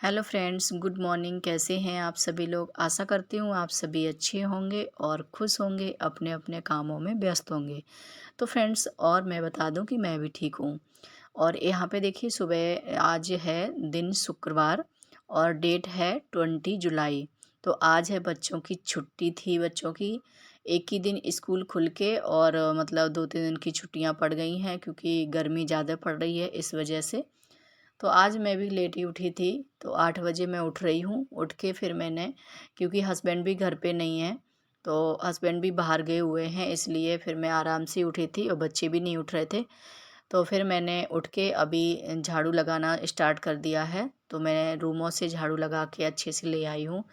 Hello friends, good morning. कैसे हैं आप सभी लोग? आशा करती हूँ आप सभी अच्छे होंगे और खुश होंगे, अपने अपने कामों में व्यस्त होंगे। तो फ्रेंड्स, और मैं बता दूं कि मैं भी ठीक हूँ। और यहाँ पे देखिए, सुबह आज है दिन शुक्रवार और डेट है 20 जुलाई। तो आज है बच्चों की छुट्टी थी। बच्चों की एक ही दिन स्कूल खुल के और मतलब 2-3 दिन की छुट्टियाँ पड़ गई हैं, क्योंकि गर्मी ज़्यादा पड़ रही है इस वजह से। तो आज मैं भी लेट ही उठी थी। तो 8 बजे मैं उठ रही हूँ। उठ के फिर मैंने, क्योंकि हस्बैंड भी घर पे नहीं है, तो हस्बैंड भी बाहर गए हुए हैं, इसलिए फिर मैं आराम से उठी थी और बच्चे भी नहीं उठ रहे थे। तो फिर मैंने उठ के अभी झाड़ू लगाना स्टार्ट कर दिया है। तो मैं रूमों से झाड़ू लगा के अच्छे से ले आई हूँ।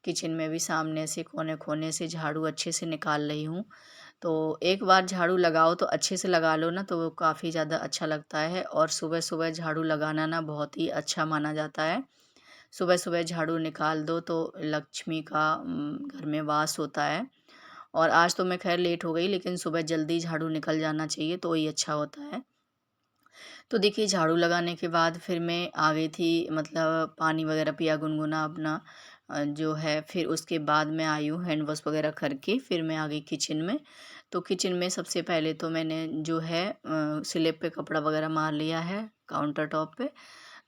किचन में भी सामने से कोने कोने से झाड़ू अच्छे से निकाल रही हूँ। तो एक बार झाड़ू लगाओ तो अच्छे से लगा लो ना, तो वो काफ़ी ज़्यादा अच्छा लगता है। और सुबह सुबह झाड़ू लगाना ना बहुत ही अच्छा माना जाता है। सुबह सुबह झाड़ू निकाल दो तो लक्ष्मी का घर में वास होता है। और आज तो मैं खैर लेट हो गई, लेकिन सुबह जल्दी झाड़ू निकल जाना चाहिए तो वही अच्छा होता है। तो देखिए, झाड़ू लगाने के बाद फिर मैं आ गई थी, मतलब पानी वगैरह पिया गुनगुना अपना जो है। फिर उसके बाद मैं आई हूँ हैंड वॉश वगैरह करके, फिर मैं आ गई किचन में। तो किचन में सबसे पहले तो मैंने जो है स्लैब पे कपड़ा वगैरह मार लिया है, काउंटर टॉप पे।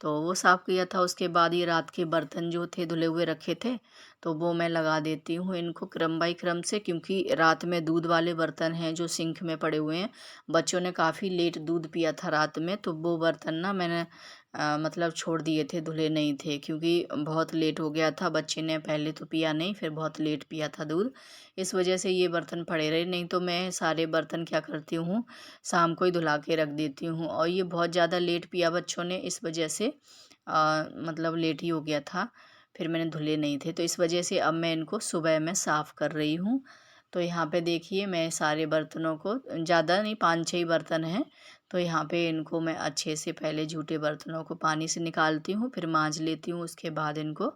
तो वो साफ़ किया था। उसके बाद ये रात के बर्तन जो थे धुले हुए रखे थे, तो वो मैं लगा देती हूँ इनको क्रम बाई क्रम से, क्योंकि रात में दूध वाले बर्तन हैं जो सिंक में पड़े हुए हैं। बच्चों ने काफ़ी लेट दूध पिया था रात में, तो वो बर्तन ना मैंने मतलब छोड़ दिए थे, धुले नहीं थे, क्योंकि बहुत लेट हो गया था। बच्चे ने पहले तो पिया नहीं, फिर बहुत लेट पिया था दूध। इस वजह से ये बर्तन पड़े रहे, नहीं तो मैं सारे बर्तन क्या करती हूँ, शाम को ही धुला के रख देती हूँ। और ये बहुत ज़्यादा लेट पिया बच्चों ने, इस वजह से मतलब लेट ही हो गया था। फिर मैंने धुले नहीं थे, तो इस वजह से अब मैं इनको सुबह में साफ़ कर रही हूँ। तो यहाँ पे देखिए, मैं सारे बर्तनों को, ज़्यादा नहीं 5-6 ही बर्तन हैं, तो यहाँ पे इनको मैं अच्छे से पहले जूठे बर्तनों को पानी से निकालती हूँ, फिर मांज लेती हूँ, उसके बाद इनको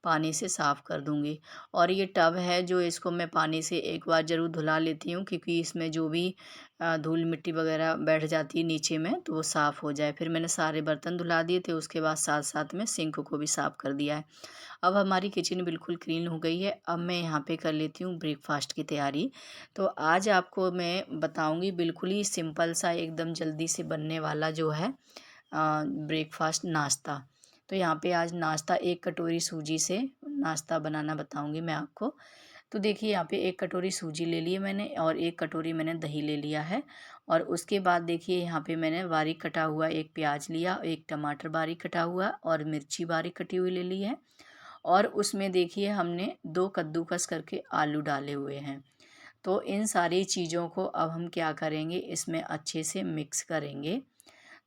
पानी से साफ़ कर दूँगी। और ये टब है जो, इसको मैं पानी से एक बार ज़रूर धुला लेती हूँ, क्योंकि इसमें जो भी धूल मिट्टी वगैरह बैठ जाती है नीचे में, तो वो साफ़ हो जाए। फिर मैंने सारे बर्तन धुला दिए थे, उसके बाद साथ साथ में सिंक को भी साफ़ कर दिया है। अब हमारी किचन बिल्कुल क्लीन हो गई है। अब मैं यहाँ पे कर लेती हूँ ब्रेकफास्ट की तैयारी। तो आज आपको मैं बताऊँगी बिल्कुल ही सिंपल सा, एकदम जल्दी से बनने वाला जो है ब्रेकफास्ट नाश्ता। तो यहाँ पे आज नाश्ता, 1 कटोरी सूजी से नाश्ता बनाना बताऊँगी मैं आपको। तो देखिए, यहाँ पे 1 कटोरी सूजी ले ली है मैंने, और 1 कटोरी मैंने दही ले लिया है। और उसके बाद देखिए, यहाँ पे मैंने बारीक कटा हुआ 1 प्याज लिया, 1 टमाटर बारीक कटा हुआ, और मिर्ची बारीक कटी हुई ले ली है। और उसमें देखिए, हमने 2 कद्दूकस करके आलू डाले हुए हैं। तो इन सारी चीज़ों को अब हम क्या करेंगे, इसमें अच्छे से मिक्स करेंगे।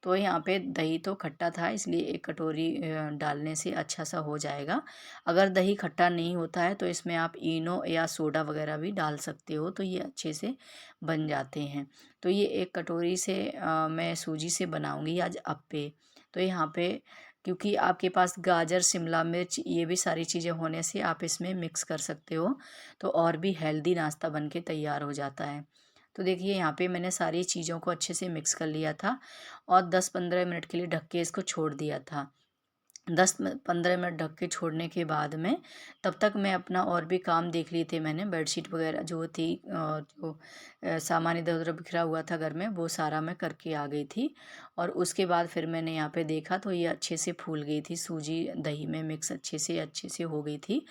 तो यहाँ पे दही तो खट्टा था, इसलिए 1 कटोरी डालने से अच्छा सा हो जाएगा। अगर दही खट्टा नहीं होता है तो इसमें आप इनो या सोडा वगैरह भी डाल सकते हो, तो ये अच्छे से बन जाते हैं। तो ये 1 कटोरी से मैं सूजी से बनाऊँगी आज अप्पे। तो यहाँ पे, क्योंकि आपके पास गाजर, शिमला मिर्च, ये भी सारी चीज़ें होने से आप इसमें मिक्स कर सकते हो, तो और भी हेल्दी नाश्ता बन के तैयार हो जाता है। तो देखिए, यहाँ पे मैंने सारी चीज़ों को अच्छे से मिक्स कर लिया था और 10-15 मिनट के लिए ढक के इसको छोड़ दिया था। 10-15 मिनट ढक के छोड़ने के बाद में, तब तक मैं अपना और भी काम देख लिए थे मैंने। बेडशीट वगैरह जो थी, जो सामान इधर-उधर बिखरा हुआ था घर में, वो सारा मैं करके आ गई थी। और उसके बाद फिर मैंने यहाँ पे देखा तो ये अच्छे से फूल गई थी सूजी, दही में मिक्स अच्छे से हो गई थी।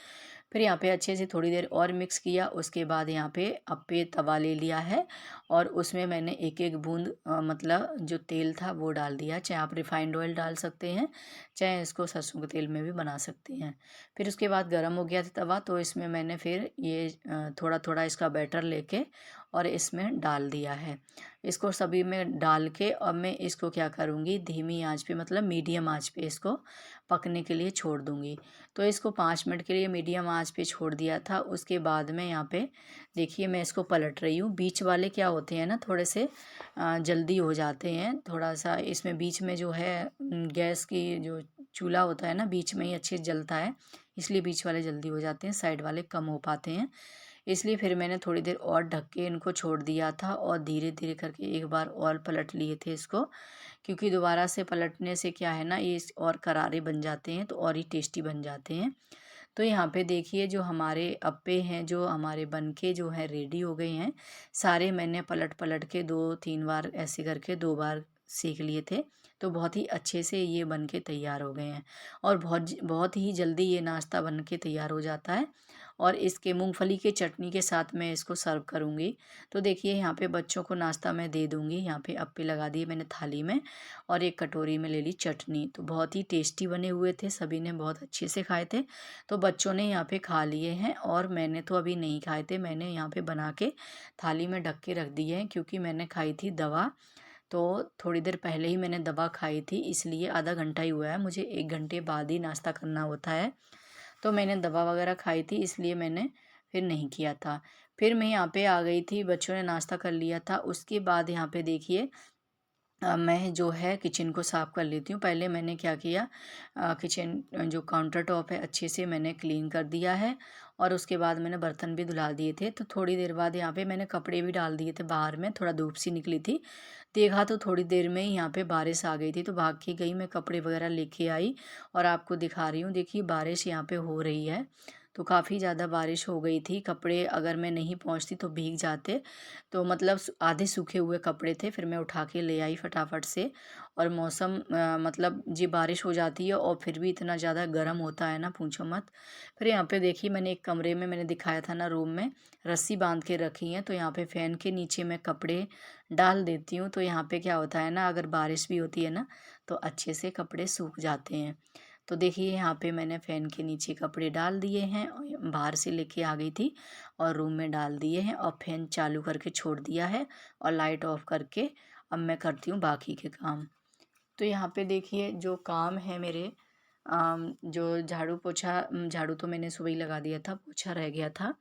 फिर यहाँ पे अच्छे से थोड़ी देर और मिक्स किया। उसके बाद यहाँ पे अप्पे तवा ले लिया है, और उसमें मैंने एक एक बूंद मतलब जो तेल था वो डाल दिया। चाहे आप रिफाइंड ऑयल डाल सकते हैं, चाहे इसको सरसों के तेल में भी बना सकते हैं। फिर उसके बाद गर्म हो गया था तवा, तो इसमें मैंने फिर ये थोड़ा थोड़ा इसका बैटर लेके और इसमें डाल दिया है। इसको सभी में डाल के अब मैं इसको क्या करूँगी, धीमी आंच पे, मतलब मीडियम आंच पे इसको पकने के लिए छोड़ दूँगी। तो इसको 5 मिनट के लिए मीडियम आंच पे छोड़ दिया था। उसके बाद में यहाँ पे देखिए, मैं इसको पलट रही हूँ। बीच वाले क्या होते हैं ना, थोड़े से जल्दी हो जाते हैं। थोड़ा सा इसमें बीच में जो है गैस की जो चूल्हा होता है ना, बीच में ही अच्छे से जलता है, इसलिए बीच वाले जल्दी हो जाते हैं, साइड वाले कम हो पाते हैं। इसलिए फिर मैंने थोड़ी देर और ढक के इनको छोड़ दिया था और धीरे धीरे करके एक बार और पलट लिए थे इसको, क्योंकि दोबारा से पलटने से क्या है ना, ये और करारे बन जाते हैं तो और ही टेस्टी बन जाते हैं। तो यहाँ पे देखिए जो हमारे अप्पे हैं जो हमारे बन के जो है रेडी हो गए हैं। सारे मैंने पलट पलट के 2-3 बार ऐसे करके 2 बार सेक लिए थे। तो बहुत ही अच्छे से ये बन के तैयार हो गए हैं और बहुत ही जल्दी ये नाश्ता बन के तैयार हो जाता है। और इसके मूंगफली की चटनी के साथ मैं इसको सर्व करूँगी। तो देखिए यहाँ पे बच्चों को नाश्ता मैं दे दूँगी। यहाँ पे अप्पे लगा दिए मैंने थाली में और एक कटोरी में ले ली चटनी। तो बहुत ही टेस्टी बने हुए थे, सभी ने बहुत अच्छे से खाए थे। तो बच्चों ने यहाँ पे खा लिए हैं और मैंने तो अभी नहीं खाए थे। मैंने यहाँ पे बना के थाली में ढक के रख दिए हैं, क्योंकि मैंने खाई थी दवा। तो थोड़ी देर पहले ही मैंने दवा खाई थी, इसलिए आधा घंटा ही हुआ है, मुझे 1 घंटे बाद ही नाश्ता करना होता है। तो मैंने दवा वगैरह खाई थी, इसलिए मैंने फिर नहीं किया था। फिर मैं यहाँ पे आ गई थी, बच्चों ने नाश्ता कर लिया था। उसके बाद यहाँ पे देखिए मैं जो है किचन को साफ़ कर लेती हूँ। पहले मैंने क्या किया, किचन जो काउंटर टॉप है अच्छे से मैंने क्लीन कर दिया है और उसके बाद मैंने बर्तन भी धुला दिए थे। तो थोड़ी देर बाद यहाँ पे मैंने कपड़े भी डाल दिए थे बाहर में, थोड़ा धूप सी निकली थी। देखा तो थोड़ी देर में ही यहाँ पे बारिश आ गई थी, तो भाग के गई, मैं कपड़े वगैरह लेके आई और आपको दिखा रही हूँ। देखिए बारिश यहाँ पे हो रही है, तो काफ़ी ज़्यादा बारिश हो गई थी। कपड़े अगर मैं नहीं पहुँचती तो भीग जाते। तो मतलब आधे सूखे हुए कपड़े थे, फिर मैं उठा के ले आई फटाफट से। और मौसम मतलब जी बारिश हो जाती है और फिर भी इतना ज़्यादा गर्म होता है ना, पूछो मत। फिर यहाँ पे देखिए मैंने एक कमरे में मैंने दिखाया था ना, रूम में रस्सी बांध के रखी है। तो यहाँ पे फ़ैन के नीचे मैं कपड़े डाल देती हूँ। तो यहाँ पे क्या होता है ना, अगर बारिश भी होती है ना तो अच्छे से कपड़े सूख जाते हैं। तो देखिए यहाँ पे मैंने फ़ैन के नीचे कपड़े डाल दिए हैं और बाहर से लेके आ गई थी और रूम में डाल दिए हैं और फ़ैन चालू करके छोड़ दिया है और लाइट ऑफ करके अब मैं करती हूँ बाकी के काम। तो यहाँ पे देखिए जो काम है मेरे, जो झाड़ू पोछा, झाड़ू तो मैंने सुबह ही लगा दिया था, पोछा रह गया था।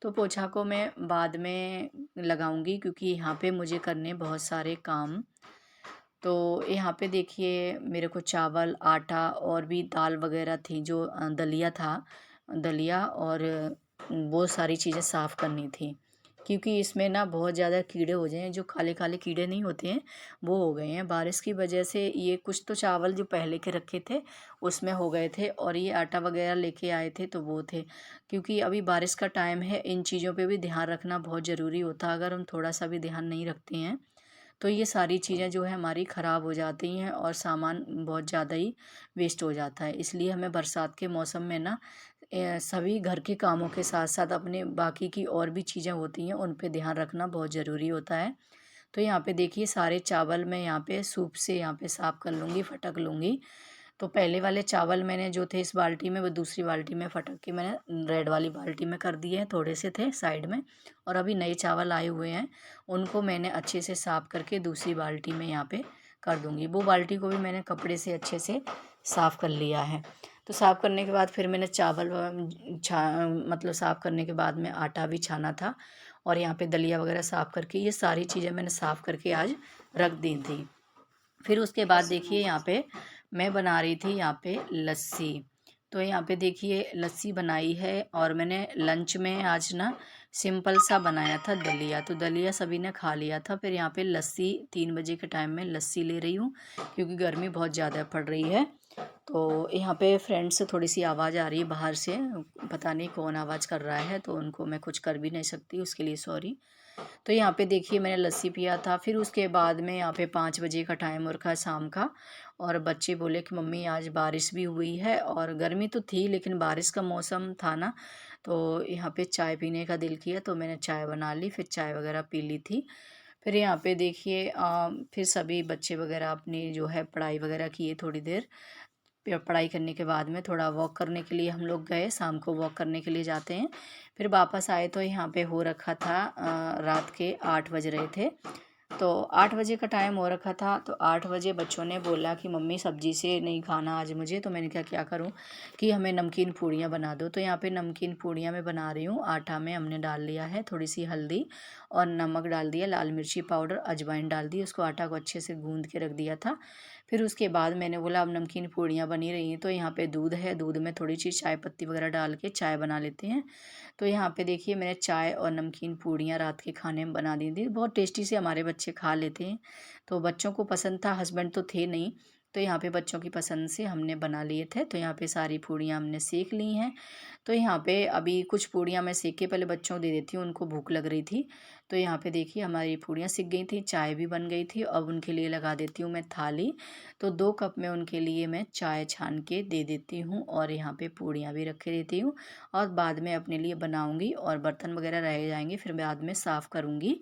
तो पोछा को मैं बाद में लगाऊंगी, क्योंकि यहाँ पे मुझे करने बहुत सारे काम। तो यहाँ पे देखिए मेरे को चावल, आटा और भी दाल वगैरह थी, जो दलिया था, दलिया और वो सारी चीज़ें साफ़ करनी थी। क्योंकि इसमें ना बहुत ज़्यादा कीड़े हो गए हैं, जो काले काले कीड़े नहीं होते हैं वो हो गए हैं बारिश की वजह से। ये कुछ तो चावल जो पहले के रखे थे उसमें हो गए थे और ये आटा वगैरह लेके आए थे तो वो थे। क्योंकि अभी बारिश का टाइम है, इन चीज़ों पे भी ध्यान रखना बहुत ज़रूरी होता है। अगर हम थोड़ा सा भी ध्यान नहीं रखते हैं तो ये सारी चीज़ें जो है हमारी ख़राब हो जाती हैं और सामान बहुत ज़्यादा ही वेस्ट हो जाता है। इसलिए हमें बरसात के मौसम में ना सभी घर के कामों के साथ साथ अपने बाकी की और भी चीज़ें होती हैं उन पे ध्यान रखना बहुत ज़रूरी होता है। तो यहाँ पे देखिए सारे चावल मैं यहाँ पे सूप से यहाँ पे साफ़ कर लूँगी, फटक लूँगी। तो पहले वाले चावल मैंने जो थे इस बाल्टी में, वो दूसरी बाल्टी में फटक के मैंने रेड वाली बाल्टी में कर दिए हैं, थोड़े से थे साइड में। और अभी नए चावल आए हुए हैं, उनको मैंने अच्छे से साफ़ करके दूसरी बाल्टी में यहाँ पे कर दूँगी। वो बाल्टी को भी मैंने कपड़े से अच्छे से साफ़ कर लिया है। तो साफ़ करने के बाद फिर मैंने चावल मतलब साफ़ करने के बाद में आटा भी छाना था और यहाँ पे दलिया वगैरह साफ़ करके ये सारी चीज़ें मैंने साफ़ करके आज रख दी थी। फिर उसके बाद देखिए यहाँ पे मैं बना रही थी यहाँ पे लस्सी। तो यहाँ पे देखिए लस्सी बनाई है और मैंने लंच में आज ना सिंपल सा बनाया था दलिया। तो दलिया सभी ने खा लिया था। फिर यहाँ पे लस्सी 3 बजे के टाइम में लस्सी ले रही हूँ, क्योंकि गर्मी बहुत ज़्यादा पड़ रही है। तो यहाँ पे फ्रेंड से थोड़ी सी आवाज़ आ रही है बाहर से, पता नहीं कौन आवाज़ कर रहा है, तो उनको मैं कुछ कर भी नहीं सकती, उसके लिए सॉरी। तो यहाँ पे देखिए मैंने लस्सी पिया था। फिर उसके बाद में यहाँ पे 5 बजे का टाइम हो रखा है शाम का, और बच्चे बोले कि मम्मी आज बारिश भी हुई है, और गर्मी तो थी लेकिन बारिश का मौसम था ना, तो यहाँ पे चाय पीने का दिल किया तो मैंने चाय बना ली, फिर चाय वगैरह पी ली थी। फिर यहाँ पे देखिए फिर सभी बच्चे वगैरह अपनी जो है पढ़ाई वगैरह किए थोड़ी देर। पढ़ाई करने के बाद में थोड़ा वॉक करने के लिए हम लोग गए, शाम को वॉक करने के लिए जाते हैं। फिर वापस आए तो यहाँ पे हो रखा था रात के 8 बज रहे थे। तो 8 बजे का टाइम हो रखा था, तो 8 बजे बच्चों ने बोला कि मम्मी सब्जी से नहीं खाना आज मुझे। तो मैंने कहा क्या करूं कि हमें नमकीन पूड़ियाँ बना दो। तो यहाँ पे नमकीन पूड़ियाँ मैं बना रही हूँ। आटा में हमने डाल लिया है, थोड़ी सी हल्दी और नमक डाल दिया, लाल मिर्ची पाउडर, अजवाइन डाल दी, उसको आटा को अच्छे से गूंद के रख दिया था। फिर उसके बाद मैंने बोला अब नमकीन पूड़ियाँ बनी रही हैं, तो यहाँ पे दूध है, दूध में थोड़ी सी चाय पत्ती वगैरह डाल के चाय बना लेते हैं। तो यहाँ पे देखिए मैंने चाय और नमकीन पूड़ियाँ रात के खाने में बना दी थी, बहुत टेस्टी से हमारे बच्चे खा लेते हैं। तो बच्चों को पसंद था, हस्बैंड तो थे नहीं, तो यहाँ पे बच्चों की पसंद से हमने बना लिए थे। तो यहाँ पे सारी पूड़ियाँ हमने सेक ली हैं। तो यहाँ पे अभी कुछ पूड़ियाँ मैं सेक के पहले बच्चों को दे देती हूँ, उनको भूख लग रही थी। तो यहाँ पे देखिए हमारी पूड़ियाँ सिक गई थी, चाय भी बन गई थी। अब उनके लिए लगा देती हूँ मैं थाली। तो 2 कप में उनके लिए मैं चाय छान के दे देती हूँ और यहाँ पे पूड़ियाँ भी रखे देती हूँ और बाद में अपने लिए बनाऊँगी और बर्तन वगैरह रह जाएंगे फिर बाद में साफ़ करूँगी।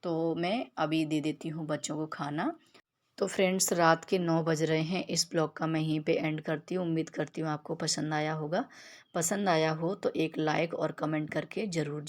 तो मैं अभी दे देती हूँ बच्चों को खाना। तो फ्रेंड्स रात के 9 बज रहे हैं, इस ब्लॉग का मैं यहीं पे एंड करती हूँ। उम्मीद करती हूँ आपको पसंद आया होगा। पसंद आया हो तो एक लाइक और कमेंट करके ज़रूर